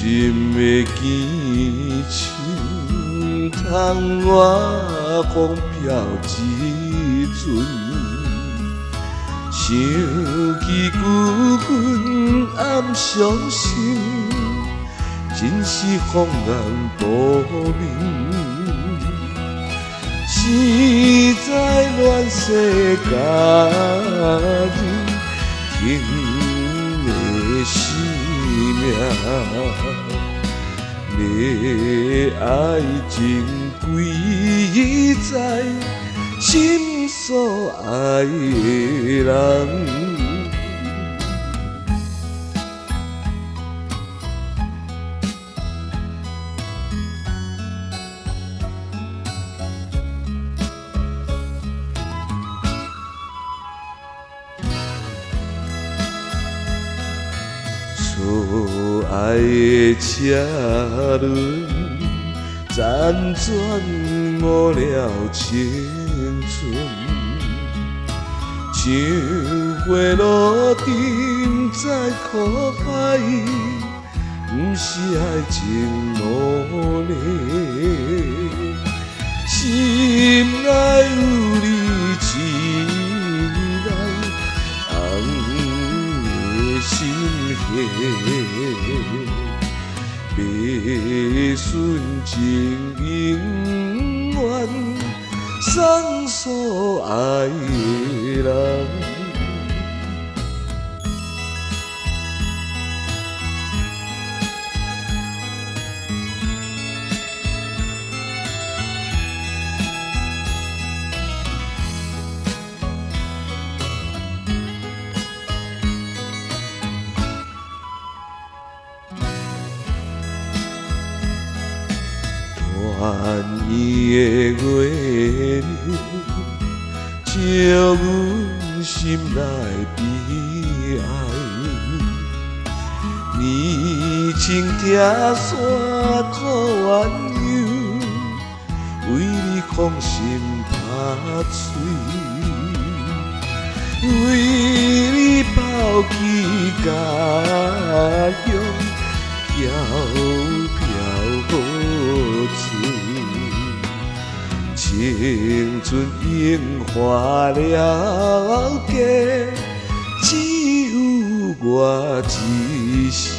心的坚情，窗外风飘一阵，想起旧恨暗伤心，真是风眼多面。实在乱世佳人，疼的生命，你爱情贵在心所爱的人。错爱的车轮，辗转误了青春。像花落定在苦海，不是爱情努力。心内有你一人，红的心。白顺情永远送所爱的人。愿意的月亮，照阮心内悲哀。年轻听山苦怨尤，为你空心打碎，为你抛弃家乡，飘飘无处。青春樱花了结，只有我一心。